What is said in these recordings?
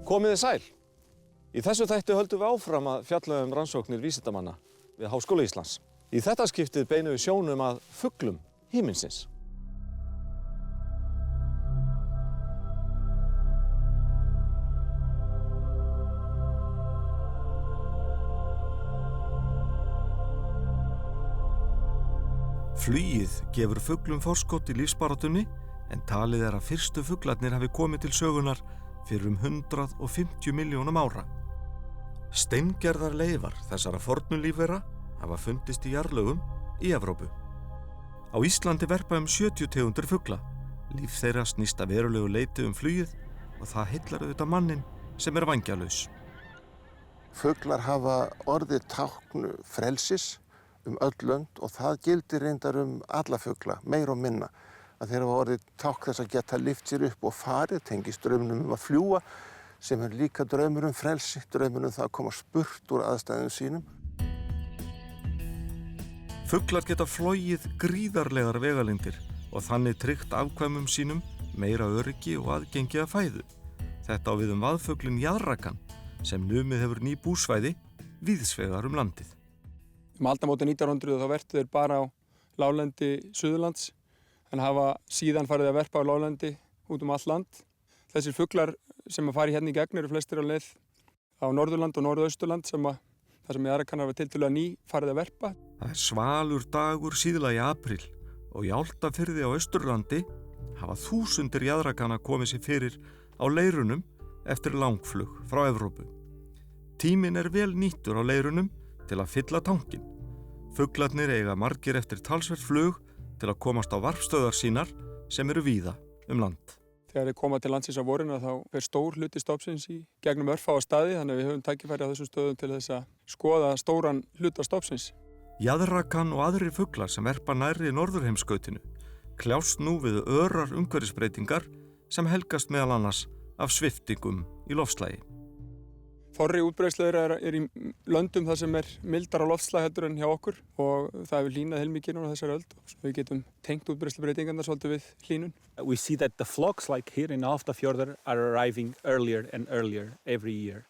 Komiði sæl. Í þessu þætti höldum við áfram að fjalla rannsóknir vísindamanna við Háskóla Íslands. Í þetta skiptið beinum við sjónum að fuglum himinsins. Flugið gefur fuglum forskot í lífsbaráttunni en talið að fyrstu fuglarnir hafi komið til sögunar fyrir 150 milljónum ára. Steingerðar leifar þessara fornu lífvera hafa fundist í jarðlögum í Evrópu. Á Íslandi verpa 70 tegundir fugla. Líf þeirra snýst að verulegu leyti flugið og það heillar auðvitað manninn sem vængjalaus. Fuglar hafa orðið tákn frelsis öll lönd og það gildir reyndar alla fugla, meira og minna. Að þeir hafa orðið tákn þess að geta lyft sér upp og farið, tengist draumnum að fljúga, sem líka draumur frelsi, draumur það að koma spurt úr aðstæðum sínum. Fuglar geta flogið gríðarlegar vegalengdir og þannig tryggt afkvæmum sínum meira öryggi og aðgengi að fæðu. Þetta á við vaðfuglinn jaðrakann sem numið hefur ný búsvæði víðsvegar landið. Aldamótin 1900 þá vertu þeir bara á láglendi Suðurlands en hafa síðan farið að verpa á láglendi út allt land. Þessir fuglar sem fara hérna í gegn eru flestir á leið á Norðurland og Norðausturland þar sem jaðrakannar var tiltölulega ný farið að verpa. Það svalur dagur síðla í apríl og í Álftafirði á Austurlandi hafa þúsundir jaðrakanna komið sér fyrir á leirunum eftir langflug frá Evrópu. Tíminn vel nýttur á leirunum til að fylla tankinn. Fuglarnir eiga margir eftir talsvert flug til að komast á varpstöðvar sínar sem eru víða land. Þegar þeir koma til landsins á vorinu þá fer stór hluti stofnsins í gegnum örfáa staði, þannig að við höfum tækifæri á þessum stöðum til þess að skoða stóran hluta stofnsins. Jaðrakann og aðrir fuglar sem verpa nærri norðurheimskautinu kljást nú við örar umhverfisbreytingar sem helgast meðal annars af sviftingum í loftslagi. Þorri útbreiðsla er í löndum þar sem mildara loftslag heldur en hjá okkur og það hefur hlýnað heilmikið núna þessari öld og við getum tengt útbreiðslubreytingarnar svolítið við hlýnun. We see that the flocks like here in Álftafjörður are arriving earlier and earlier every year.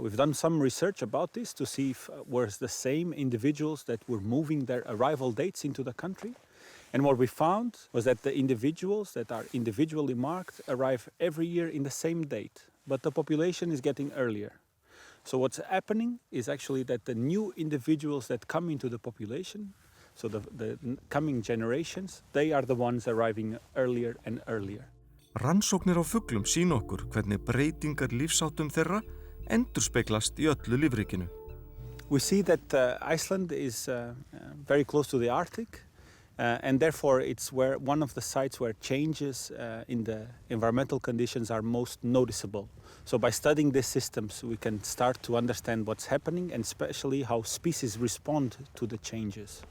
We've done some research about this to see if were the same individuals that were moving their arrival dates into the country. And what we found was that the individuals that are individually marked arrive every year in the same date. But the population is getting earlier. So what's happening is actually that the new individuals that come into the population, so the coming generations, they are the ones arriving earlier and earlier. Rannsóknir á fuglum sýna okkur hvernig breytingar lífsháttum þeirra endurspeglast í öllu lífríkinu. We see that Iceland is very close to the Arctic. And therefore it's one of the sites where changes in the environmental conditions are most noticeable. So by studying these systems we can start to understand what's happening and especially how species respond to the changes.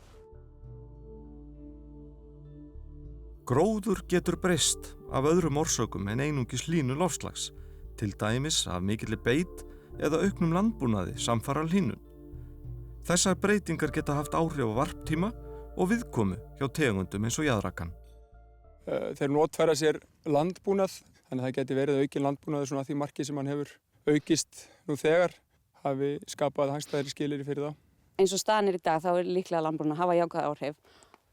Gróður getur breyst af öðrum orsökum en einungis hlýnun loftslags, til dæmis af mikilli beit eða auknum landbúnaði samfara hlýnun. Þessar breytingar geta haft áhrif á varptíma og viðkomu hjá tegundum eins og jaðrakann. Þeir notfæra sér landbúnað, þannig að það geti verið aukinn landbúnaður svona að því marki sem hann hefur aukist nú þegar hafi skapað hagstæðari skilyrði fyrir þá. Eins og staðan í dag þá líklega landbúnaður hafa jákvæð áhrif,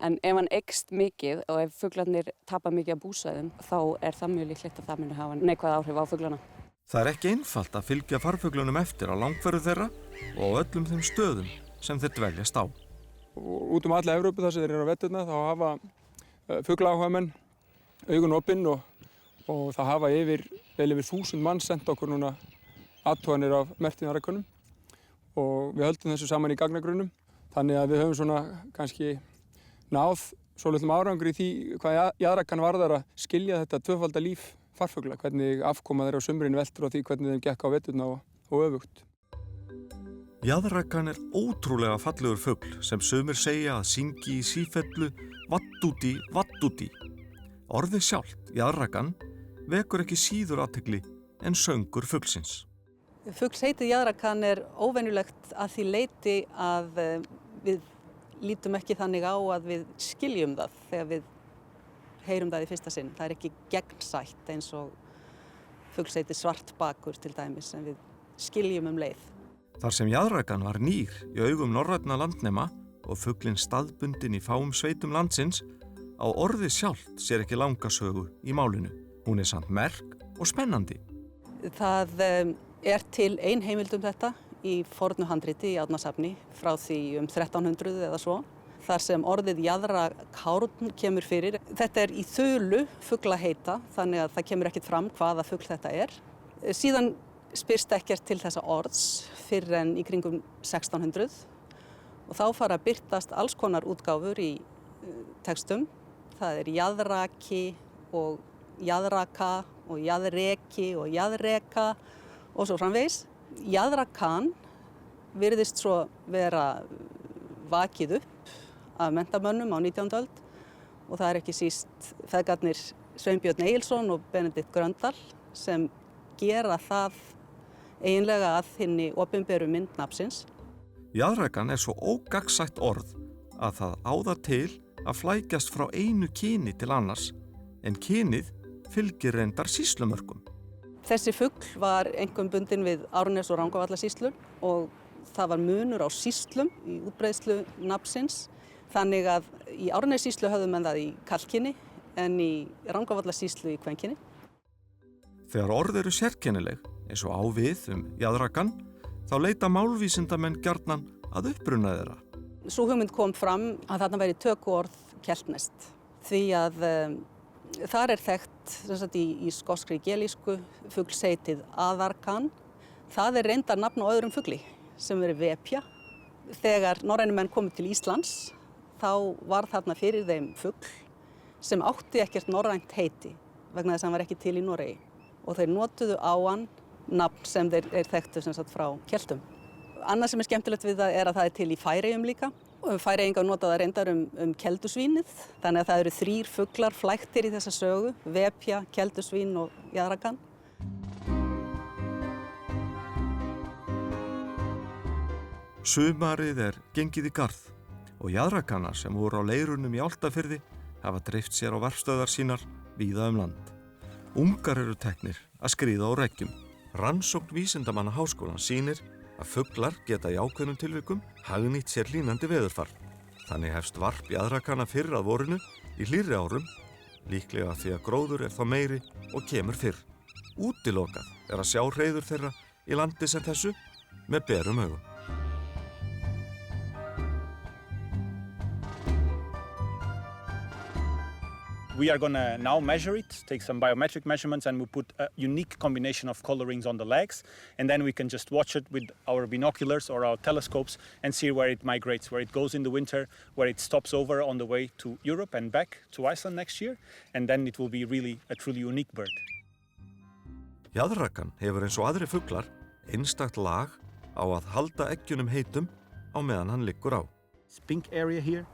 en ef hann eykst mikið og ef fuglarnir tapa mikið af búsvæðum þá það mjög líklegt að það muni hafa neikvæð áhrif á fuglana. Það ekki einfalt að fylgja farfuglunum eftir á langferð þeirra og á öllum þeim stöðum sem þeir dveljast á. Út alla Evrópu þar sem þeir eru á veturna þá hafa fuglaáhugamenn augun opin og það hafa vel yfir 1000 manns sent okkur núna athuganir af merktum jaðrakönnum og við höldum þessu saman í gagnagrunnum þannig að við höfum svona kannski náð svolítlum árangri í því hvað jaðrakann varðar að skilja þetta tvöfalda líf farfugla, hvernig afkoma þeirra á sumrin veltur og því hvernig þeim gekk á veturna og öfugt. Jaðrakann ótrúlega fallegur fugl sem sumir segja að syngi í sífellu vattúti, vattúti. Orðið sjálft, jaðrakann, vekur ekki síður athygli en söngur fuglsins. Fuglsheitið jaðrakann óvenjulegt að því leyti að við lítum ekki þannig á að við skiljum það þegar við heyrum það í fyrsta sinn. Það ekki gegnsætt eins og fugl sem heitir svartbakur til dæmis sem við skiljum leið. Þar sem jaðrakan var nýr í augum norrænna landnema og fuglinn staðbundinn í fáum sveitum landsins, á orðið sjálft sér ekki langa sögu í málinu. Hún samt merk og spennandi. Það til ein heimild þetta í fornu handriti í Árnasafni frá því 1300 eða svo. Þar sem orðið jaðrakárn kemur fyrir. Þetta í þulu fuglaheita, þannig að það kemur ekkert fram hvaða fugl þetta Síðan spyrst ekkert til þessa orðs fyrr en í kringum 1600 og þá fara að birtast alls konar útgáfur í textum. Það jaðraki og jaðraka og jaðreki og jaðreka og svo framvegis. Jaðrakan virðist svo vera vakið upp af menntamönnum á 19. öld og það ekki síst feðgarnir Sveinbjörn Egilsson og Benedikt Gröndal sem gera það eiginlega að hinni opinberu mynd nafnsins. Jaðrakan svo ógagnsætt orð að það á það til að flækjast frá einu kyni til annars, en kynið fylgir reyndar sýslumörkum. Þessi fugl var einkum bundinn við Árnes og Rangárvallasýslur og það var munur á sýslum í útbreiðslu nafnsins. Þannig að í Árnessýslu höfðu menn það í karlkyni en í Rangárvallasýslu í kvenkyni. Þegar orð sérkennileg, eins og á við jaðrakan, þá leita málvísindamenn gjarnan að uppruna þeirra. Sú hugmynd kom fram að þarna væri tökuorð keltneskt því að þar þekkt í skoskri gelísku fuglsheitið aðarkan. Það reyndar nafn á öðrum fugli sem vepja. Þegar norrænu menn komu til Íslands þá var þarna fyrir þeim fugl sem átti ekkert norrænt heiti vegna þess að hann var ekki til í Noregi og þeir notuðu á hann nafn sem þeir þekktu frá keltum. Annað sem skemmtilegt við það að það til í Færeyjum líka. Færeyingar nota það reyndar keldusvínið, þannig að það eru 3 fuglar flæktir í þessa sögu, vepja, keldusvín og jaðrakan. Sumarið gengið í garð og jaðrakanar sem voru á leirunum í Álftafirði hafa dreift sér á varpstöðvar sínar víða land. Ungar eru teknir að skríða á reggjum. Rannsókn vísindamanna háskólans sýnir að fuglar geta í ákveðnum tilvikum hagnýtt sér hlýnandi veðurfar. Þannig hefst varp jaðrakana fyrr að vorinu í hlýrri árum, líklega því að gróður þá meiri og kemur fyrr. Útilokað að sjá hreiður þeirra í landi sem þessu með berum augum. We are going to now measure it, take some biometric measurements, and we put a unique combination of colorings on the legs, and then we can just watch it with our binoculars or our telescopes and see where it migrates, where it goes in the winter, where it stops over on the way to Europe and back to Iceland next year, and then it will be really a truly unique bird. Jaðrakan hefur eins og aðri fuglar einstakt lag á að halda eggjunum heitum á meðan hann liggur á. This pink area here,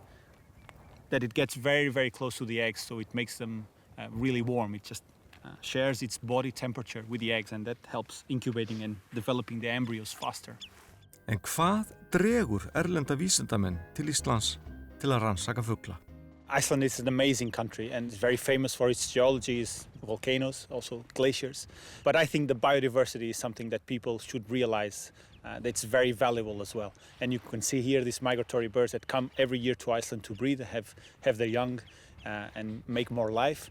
that it gets very, very close to the eggs, so it makes them really warm. It just shares its body temperature with the eggs, and that helps incubating and developing the embryos faster. En hvað dregur erlenda vísindamenn til Íslands til að rannsaka fugla? Iceland is an amazing country and it's very famous for its geology, volcanoes, also glaciers. But I think the biodiversity is something that people should realize that's very valuable as well. And you can see here these migratory birds that come every year to Iceland to breed, have their young and make more life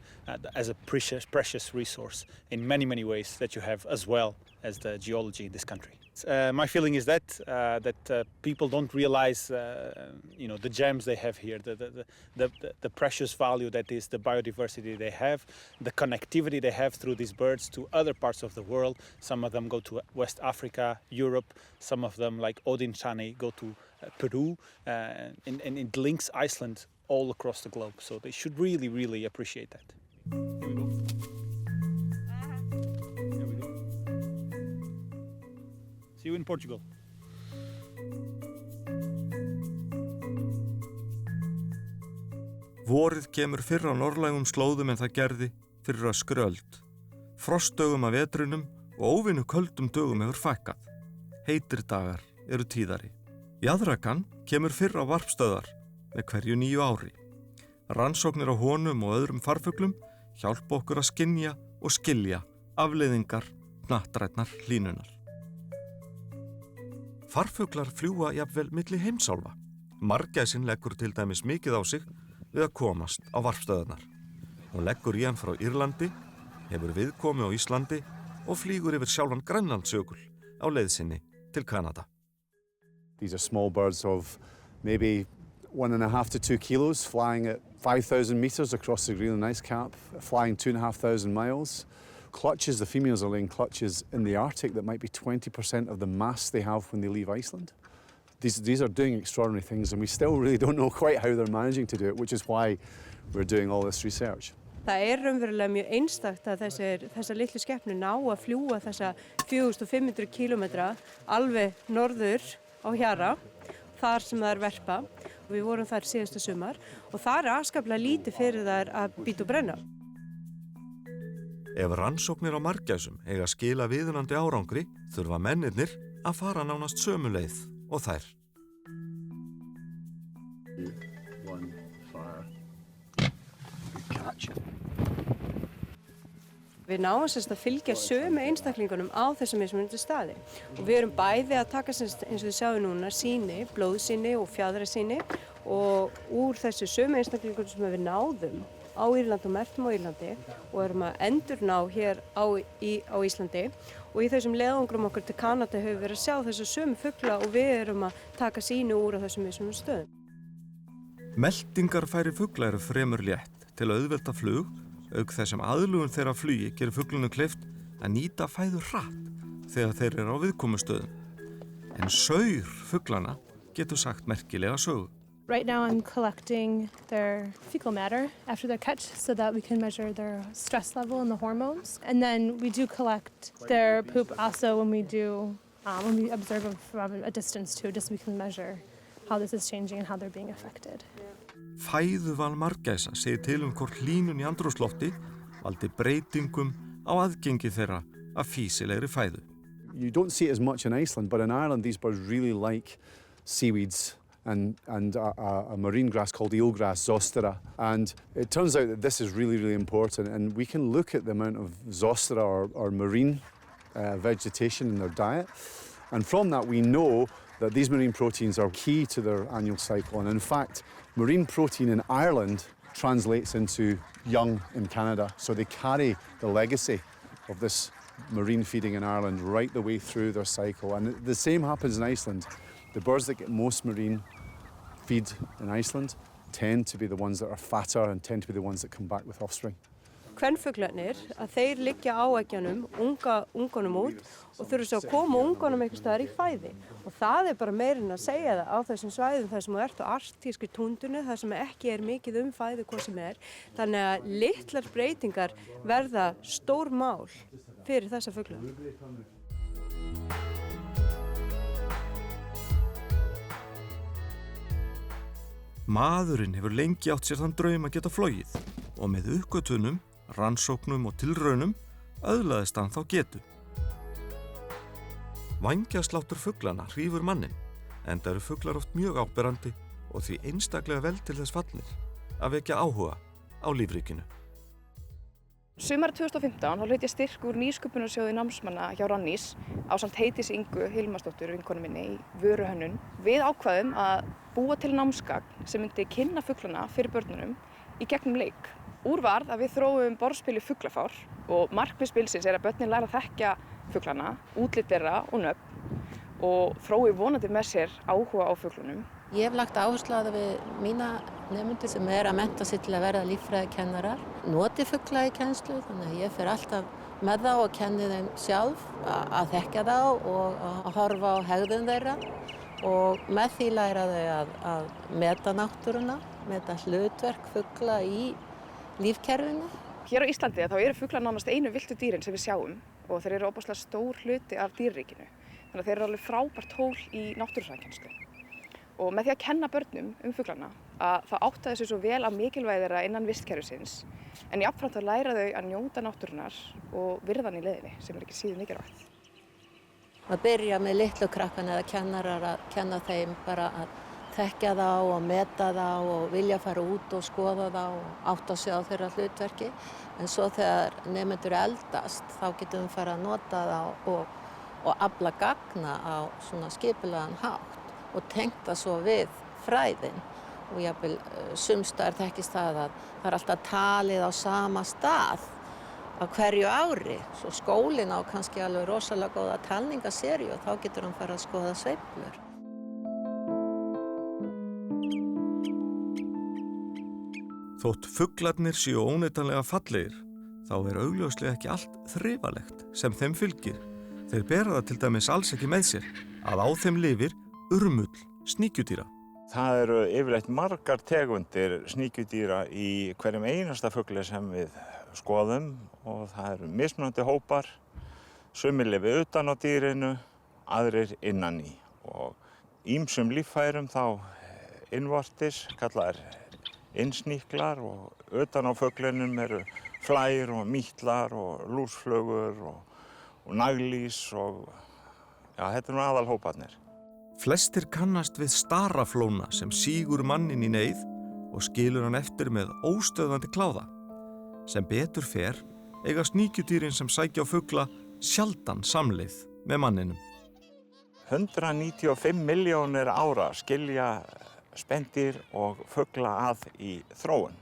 as a precious resource in many, many ways that you have as well as the geology in this country. My feeling is that people don't realize the gems they have here, the precious value that is the biodiversity they have, the connectivity they have through these birds to other parts of the world. Some of them go to West Africa, Europe, some of them like Odin Chani go to Peru, and it links Iceland all across the globe. So they should really, really appreciate that. Here we go. See you in Portugal. Vorið kemur fyrr á norðlægum slóðum en það gerði fyrir öskri öld. Frostdögum af vetrunum og óvinnu köldum dögum hefur fækkað. Heitir dagar eru tíðari. Jaðrakan kemur fyrr á varpstöðvar með hverju 9 ári. Rannsóknir á honum og öðrum farfuglum hjálpa okkur að skynja og skilja afleiðingar hnattrænnar hlýnunar. Farfuglar fljúga jafnvel milli heimsálfa. Margæsin leggur til dæmis mikið á sig við að komast á varpstöðarnar. Hún leggur í hann frá Írlandi, hefur viðkomi á Íslandi og flýgur yfir sjálfan Grænlandsjökul á leið sinni til Kanada. These are small birds of maybe 1.5 to 2 kilos, flying at 5,000 meters across the Greenland ice cap, flying 2,500 miles. Clutches, the females are laying clutches in the Arctic that might be 20% of the mass they have when they leave Iceland. These are doing extraordinary things, and we still really don't know quite how they're managing to do it, which is why we're doing all this research. Það raunverulega mjög einstakt að þessar litlu skepnur ná að fljúga þessa 4.500 kilometra alveg norður á Hjara, þar sem það verpa. Við vorum þar síðasta sumar og það afskaplega lítið fyrir þær að bíta og brenna. Ef rannsóknir á margæsum eiga að skila viðunandi árangri, þurfa mennirnir að fara nánast sömu leið og þær. Við náum að fylgja sömu einstaklingunum á þessum mismunandi staði. Og við erum bæði að taka eins og þið sjáum núna sýni, blóðsýni og fjaðrasýni og úr þessu sömu einstaklingunum sem við náðum á Írlandi og merktum á Írlandi og erum að endurná hér á Íslandi og í þessum leiðangrum okkur til Kanada hefur verið að sjá þessu sömu fugla og við erum að taka sýni úr á þessum mismunandi stöðum. Meltingarfæri fugla eru fremur létt til að auðvelda flug, auk þess sem aðlugun þeirra flugi gerir fuglunum kleift að nýta fæðu hratt þegar þeir eru á viðkomustöðum. En saur fuglana getur sagt merkilega sögu. Right now I'm collecting their fecal matter after their catch so that we can measure their stress level and the hormones. And then we do collect their poop also when we observe them from a distance too, just so we can measure how this is changing and how they're being affected. Fæðuval margæsa segir til hvort hlýnun í andrúmslofti valdi breytingum á aðgengi þeirra af fýsilegri fæðu. You don't see it as much in Iceland, but in Ireland these birds really like seaweeds and a marine grass called eelgrass, Zostera. And it turns out that this is really, really important, and we can look at the amount of Zostera or marine vegetation in their diet. And from that we know that these marine proteins are key to their annual cycle. And in fact, marine protein in Ireland translates into young in Canada. So they carry the legacy of this marine feeding in Ireland right the way through their cycle. And the same happens in Iceland. The birds that get most marine feed in Iceland tend to be the ones that are fatter and tend to be the ones that come back with offspring. Kvenfuglarnir, að þeir liggja á eggjanum, ungunum út og þurfa svo að koma ungunum einhvers staðar í fæði. Og það bara meirinn að segja það á þessum svæðum þar sem þú ert á arktísku túndunni, þar sem ekki mikið fæði hvað sem Þannig að litlar breytingar verða stór mál fyrir þessa fugla. Maðurinn hefur lengi átt sér þann draum að geta flogið og með uppgötvunum, rannsóknum og tilraunum öðlaðist hann þá getu. Vængjasláttur fuglana hrífur mannin, enda eru fuglar oft mjög áberandi og því einstaklega vel til þess fallnir að vekja áhuga á lífríkinu. Sumarið 2015 hlaut ég styrk úr nýsköpunarsjóði námsmanna hjá Rannís ásamt Heiðdísi Ingu Hilmarsdóttur, vinkonu minni, í vöruhönnun. Við ákváðum að búa til námsgagn sem myndi kynna fuglana fyrir börnunum í gegnum leik. Úr varð að við þróum borðspil í fuglafár og markmið spilsins að börnin læra að þekkja fuglana, útlit þeirra og nöfn og þrói vonandi með sér áhuga á fuglunum. Ég hef lagt áherslu á það við mína nemendur sem að mennta sig til að verða líffræðikennarar. Noti fugla í kennslu, þannig að ég fer alltaf með þá og kenni þeim sjálf að þekkja þá og að horfa á hegðun þeirra og með því læra þau að meta náttúruna, meta hlutverk fugla í lífkerfinu. Hér á Íslandi þá eru fuglar nánast einu villtu dýrin sem við sjáum og þeir eru ofboðslega stór hluti af dýraríkinu. Þannig að þeir eru alveg frábært tól í náttúrufræðikennslu. Og með því að kenna börnum fuglana að það áttaði sig svo vel á mikilvægi þeirra innan vistkerfisins en jafnframt að læra þau að njóta náttúrunnar og virðan í leiðinni sem ekki síður mikilvægt. Að byrja með litlu krakkana eða kennarar að kenna þeim bara að þekkja þá og meta þá og vilja fara út og skoða þá og átta sig á þeirra hlutverki. En svo þegar nemendur eldast þá getum við fara að nota þá og afla gagna á svona skipulegan hátt og tengta svo við fræðin. Og jafnvel sumstaðar þekkist það að það alltaf talið á sama stað á hverju ári. Svo skólinn á kannski alveg rosalega góða talningaseríu og þá getur hann fara að skoða sveiflur. Þótt fuglarnir séu óneitanlega fallegir, þá augljóslega ekki allt þrifalegt sem þeim fylgir. Þeir bera það til dæmis alls ekki með sér að á þeim lifir urmull sníkjudýra. Það eru yfirleitt margar tegundir sníkjudýra í hverjum einasta fugli sem við skoðum og það eru mismunandi hópar. Sumir lifi utan á dýrinu, aðrir innan í. Og ýmsum líffærum þá innvortis, kallaðir innsníklar og utan á fuglinum eru flær og mítlar og lúsflugur og naglís og já, þetta eru aðalhóparnir. Flestir kannast við staraflóna sem sígur mannin í neyð og skilur hann eftir með óstöðvandi kláða. Sem betur fer eiga sníkjudýrin sem sækja á fugla sjaldan samleið með manninum. 195 milljónir ára skilja spendýr og fugla að í þróun.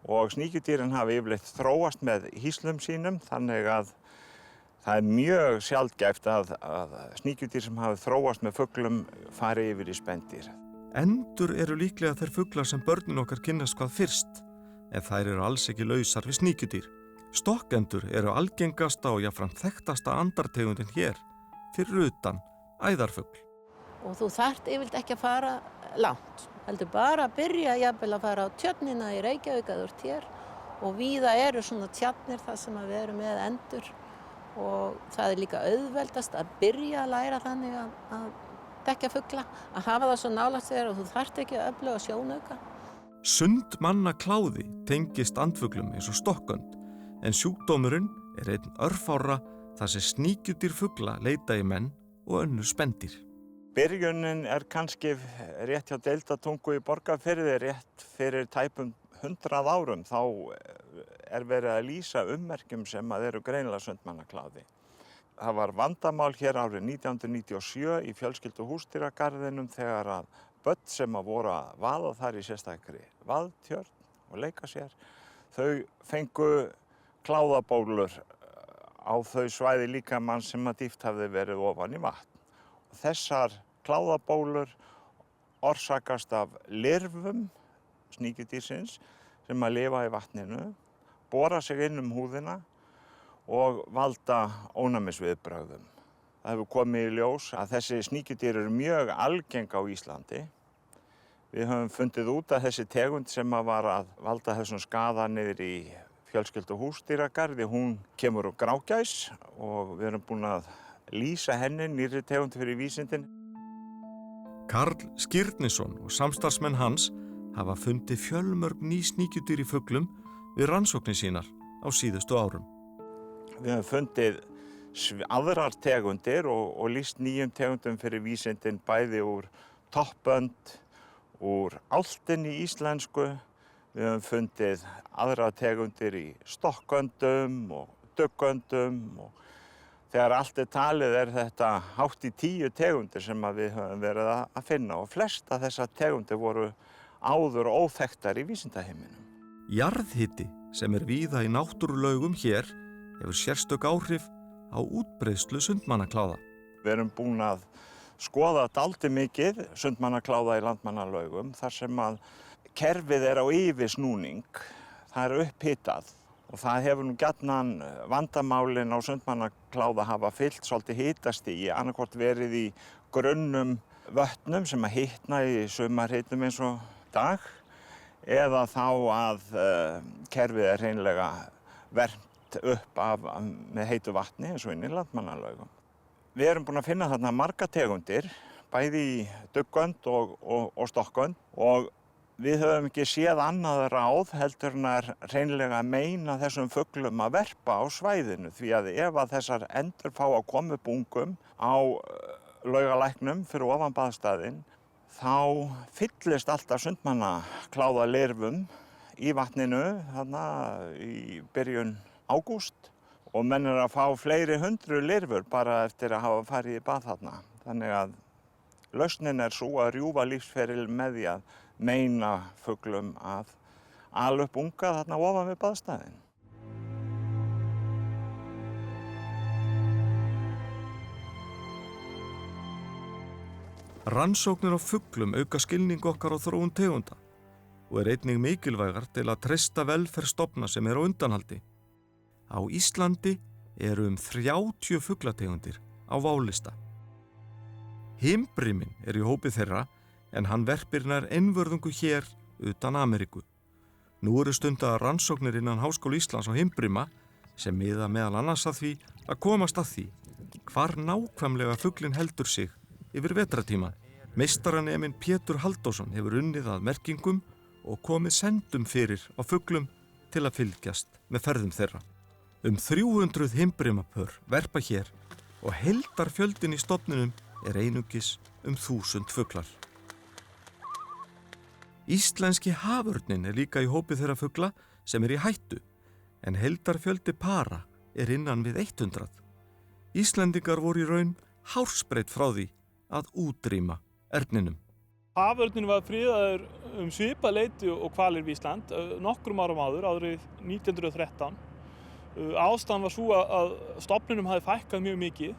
Og sníkjudýrin hafa yfirleitt þróast með hýslum sínum þannig að það mjög sjaldgæft að sníkjudýr sem hafa þróast með fuglum fari yfir í spendýr. Endur eru líklega þeir fuglar sem börnin okkar kynnast hvað fyrst, en þær eru alls ekki lausar við sníkjudýr. Stokkendur eru algengasta og jafnframt þekktasta andartegundin hér, fyrir utan æðarfugl. Og þú þarft yfirleitt ekki að fara langt. Heldur bara að byrja jafnvel að fara á tjörnina í Reykjavík að þú ert hér og víða eru svona tjarnir þar sem við erum með endur. Og það er líka auðveldast að byrja að læra þannig að þekkja fugla, að hafa það svo nálægt þér og þú þarft ekki að öfluga sjónauka. Sundmannakláði tengist andfuglum eins og stokkönd, en sjúkdómurinn er einn örfára þar sem sníkjudýr fugla leita í menn og önnur spendýr. Byrjunin er kannski rétt hjá Deildartungu í Borgarfirði, rétt fyrir tæpum 100 árum, þá er verið að lýsa ummerkjum sem eru greinilega sundmannakláði. Það var vandamál hér árið 1997 í fjölskyldu húsdýragarðinum þegar að börn sem voru að vaða þar í sérstakri vaðtjörn og leika sér, þau fengu kláðabólur á þau svæði líkamanns sem að dýpt hafði verið ofan í vatn. Og þessar kláðabólur orsakast af lirfum sníkjudýrsins sem að lifa í vatninu, bora sig inn húðina og valda ónæmisviðbrögðum. Það hefur komið í ljós að þessi sníkjudýr eru mjög algeng á Íslandi. Við höfum fundið út að þessi tegund sem var að valda þessum skaða niður í fjölskyldu húsdýragarði, hún kemur úr grágæs og við erum búin að lýsa henni nýrri tegund fyrir vísindin. Karl Skírnisson og samstarfsmenn hans hafa fundið fjölmörg ný sníkjudýr í fuglum við rannsóknir sínar á síðustu árum. Við höfum fundið aðrar tegundir og lýst nýjum tegundum fyrir vísindin bæði úr toppönd, úr álftinni íslensku. Við höfum fundið aðrar tegundir í stokköndum og dugöndum og þegar allt er talið þetta hátt í 10 tegundir sem við höfum verið að finna og flesta þessar tegundir voru áður óþekktar í vísindaheiminum. Jarðhiti sem víða í náttúrulaugum hér hefur sérstök áhrif á útbreiðslu sundmannakláða. Við erum búin að skoða dálítið mikið sundmannakláða í landmannalaugum þar sem að kerfið á yfirsnúning, það er upphitað og það hefur nú gjarnan vandamálin á sundmannakláða hafa fyllt svolítið hitastigi, annaðhvort verið í grunnum vötnum sem að hitna í sumarhitum eins og dag eða þá að kerfið er hreinlega vermt upp með heitu vatni eins og inn í landmannalaugum. Við erum búin að finna þarna marga tegundir, bæði í duggönd og stokkönd og við höfum ekki séð annað ráð heldur en að hreinlega meina þessum fuglum að verpa á svæðinu því að ef að þessar endur fá að koma upp ungum á Laugalæknum fyrir ofan baðstaðinn þá fyllist alltaf sundmannakláða lirfum í vatninu þarna í byrjun ágúst og menn að fá fleiri hundruð lirfur bara eftir að hafa farið í bað þarna. Þannig að lausnin sú að rjúfa lífsferil með því að meina fuglum að ala upp unga þarna ofan við baðstæðin. Rannsóknir á fuglum auka skilning okkar á þróun tegunda og einnig mikilvægar til að treysta velferð stofna sem á undanhaldi. Á Íslandi eru 30 fuglategundir á válista. Himbriminn í hópi þeirra en hann verpir nær einvörðungu hér utan Ameríku. Nú eru stundaðar rannsóknir innan Háskóla Íslands á himbrima sem miða meðal annars að því að komast að því hvar nákvæmlega fuglinn heldur sig yfir vetratíma. Meistaraneminn Pétur Halldórsson hefur unnið að merkingum og komið sendum fyrir á fuglum til að fylgjast með ferðum þeirra. 300 himbrimapör verpa hér og heildarfjöldin í stofninum einungis 1000 fuglar. Íslenski haförninn líka í hópi þeirra fugla sem í hættu, en heildarfjöldi para innan við 100. Íslendingar voru í raun hársbreidd frá því að útrýma erninum. Haförninn var friðaður svipað leyti og hvalir við Ísland nokkrum árum áður, árið 1913. Ástæðan var sú að stofninum hafði fækkað mjög mikið,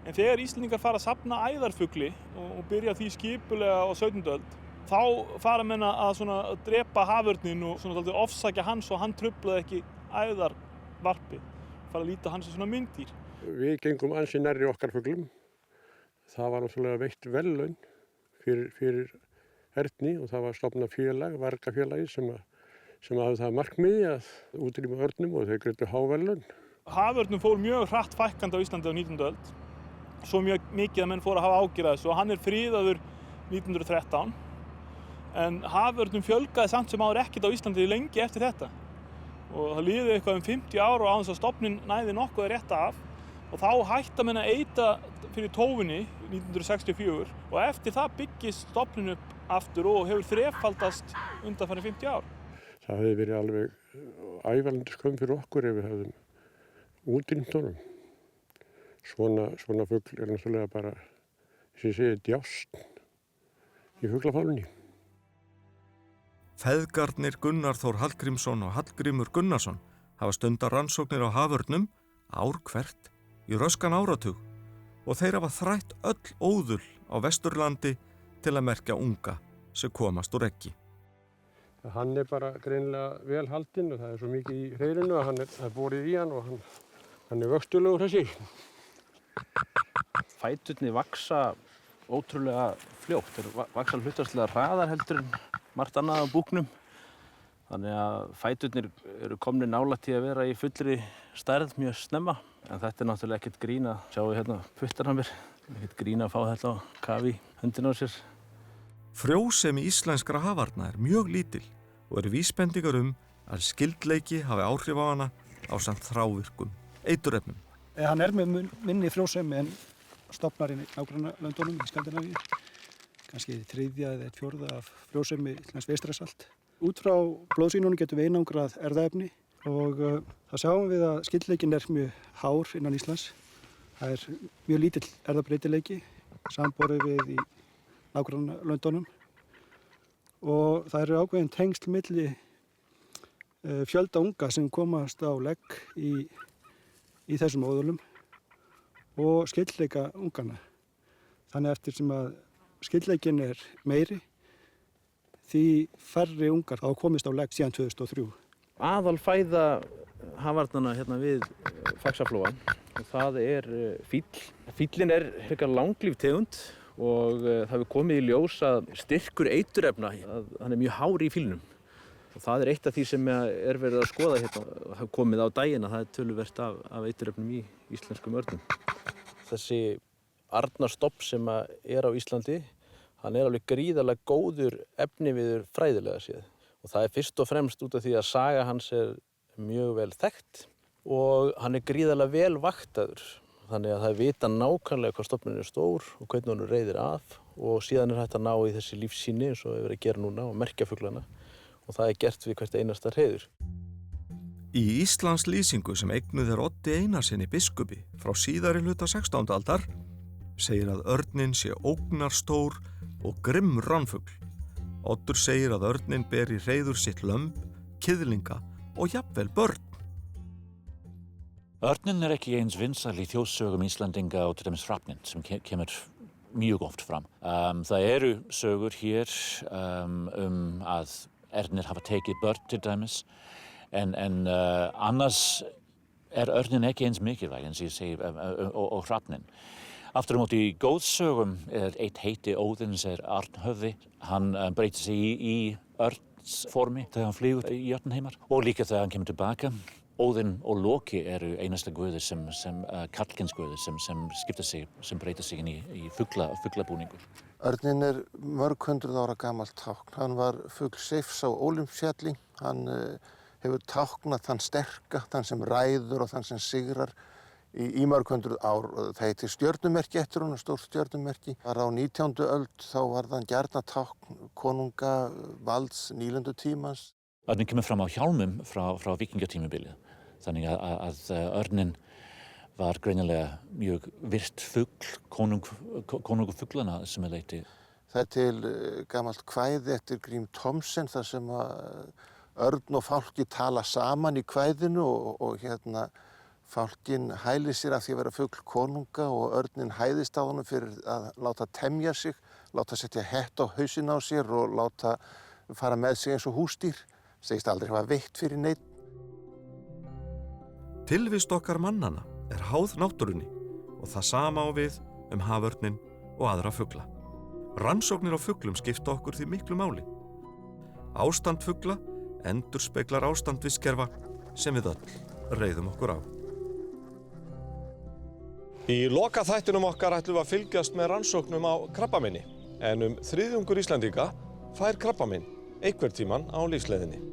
en þegar Íslendingar fara að safna æðarfugli og byrja því skipulega á 17. öld, þá fara menn að drepa haförninn og ofsækja hans og hann truflaði ekki æðarvarpið, fara að líta hans sem mynddýr. Við gengum ansi nærri okkar fuglum. Það var náttúrulega veitt verðlaun fyrir erni og það var stofnað félag, vargafélagi sem hafði það markmiði að útrýma örnum og þeir greiddu háverðlaun. Haförnum fór mjög hratt fækkandi á Íslandi á 19. öld, svo mjög mikið að menn fóru að hafa ágjörð af þessu og hann friðaður 1913. En haförnum fjölgaði samt sem áður ekkert á Íslandi lengi eftir þetta. Og það liði eitthvað 50 ár og á þess að stofninn næði nokkuð rétta af. Og þá hætta menn að eita fyrir tófunni 1964 og eftir það byggist stofninn upp aftur og hefur þrefaldast undanfarin 50 ár. Það hefði verið alveg ævarandi skömm fyrir okkur ef við hefðum útrýmt honum. Svona fugl náttúrulega bara, sem ég segi, djást í fuglafálunni. Feðgarnir Gunnar Þór Hallgrímsson og Hallgrímur Gunnarsson hafa stundar rannsóknir á haförnum ár hvert í röskan áratug og þeir hafa þrætt öll óðul á Vesturlandi til að merkja unga sem komast úr eggi. Hann bara greinilega vel haldinn og það svo mikið í hreirinu að hann borið í hann og hann vöxtulegur þessi. Fæturnir vaksa ótrúlega fljótt, þeir vaksa hlutfallslega hraðar heldur en margt annað á búknum. Þannig að fæturnir eru komnir nálægt í að vera í fullri stærð mjög snemma. En þetta náttúrulega ekkert grín að sjáu hérna puttarna mér. Ekkert grín að fá þetta á kafi í höndina á sér. Frjósemi íslenskra hafarna mjög lítil og vísbendingar að skyldleiki hafi áhrif á hana ásamt þrávirkum eiturefnum. Hann með minni frjósemi en stofnar í nágrannalöndunum í Skandinavíu. Kannski 3. eða 4. af frjósemi Íslands veistrasalt. Út frá blóðsýnunum getum við einangrað erfðaefni og það sjáum við að skyldleikin mjög hár innan Íslands. Það mjög lítill erfðabreytileiki samanborið við í nágrannalöndunum og það eru ákveðin tengsl milli fjölda unga sem komast á legg í þessum óðulum og skyldleika ungana. Þannig eftir sem að skyldleikin meiri, því færri ungar hafa komist á legg síðan 2003. Aðalfæða hafarnanna hérna við Faxaflóa og það fíll. Fíllinn frekar langlíf tegund og það hefur komið í ljós að styrkur eiturefna, hann mjög hár í fílnum. Og það er eitt af því sem verið að skoða hérna og það komið á daginn að það töluvert af eiturefnum í íslenskum örnum. Þessi arnarstofn sem á Íslandi, hann alveg gríðarlega góður efniviður fræðilega séð. Og það fyrst og fremst út af því að saga hans mjög vel þekkt og hann gríðarlega vel vaktaður. Þannig að það er vita nákvæmlega hvað stofnunin er stór og hvernig hún reiðir af og síðan er hægt að ná í þessi lífsýni eins og við verðum að gera núna og merkja fuglana og það er gert við hvert einasta hreiður. Í Íslands lýsingu sem eignuð Oddi Einarsyni biskupi frá síðari hluta 16. aldar segir að örninn sé ógnarstór og grimmur ránfugl. Oddur segir að örninn ber í hreiður sitt lömb, kiðlinga og jafnvel börn. Örninn er ekki eins vinsæl í þjóðsögum Íslandinga og til dæmis hrafninn sem kemur mjög oft fram. Það eru sögur hér að ernir hafa tekið börn til dæmis en annars er örninn ekki eins mikilvæg eins og ég segi og hrafninn. Aftur á móti í góðsögum er eitt heiti Óðins Arnhöfði. Hann breytir sig í örnsformi þegar hann flýgur í Jötunheimar og líka þegar hann kemur tilbaka. Óðinn og Loki eru einasta guðir sem karlkynsguðir sem skipta sig, sem breyta sig inn í fuglabúningur. Örninn er mörg 100 ára gamalt tákn. Hann var fugl Seifs á Ólympsfjalli. Hann hefur táknað þann sterka, þann sem ræður og þann sem sigrar í mörg 100 ár. Það heitir stjörnumerki eftir hún, stórt stjörnumerki. Var á 19. öld þá var það gjarna tákn konunga valds nýlendutímans. Örninn kemur fram á hjálmum frá vikingatímabilið. Þannig að örninn var greinilega mjög virt fugl, konungur fuglana sem leyti. Það er til gamalt kvæði eftir Grím Thomsen þar sem örn og fálki tala saman í kvæðinu og fálkinn hælir sér af því að vera fugl konunga og örninn hæðist á honum fyrir að láta temja sig, láta setja hett á hausinn á sér og láta fara með sig eins og húsdýr. Segist aldrei hafa veitt fyrir neinn. Tilvist okkar mannana er háð náttúrunni og það sama á við haförninn og aðra fugla. Rannsóknir á fuglum skipta okkur því miklu máli. Ástand fugla endurspeglar ástand vistkerfa sem við öll reiðum okkur á. Í lokaþættinum okkar ætlum við að fylgjast með rannsóknum á krabbameini. En 3/3 Íslendinga fær krabbamein einhvern tímann á lífsleiðinni.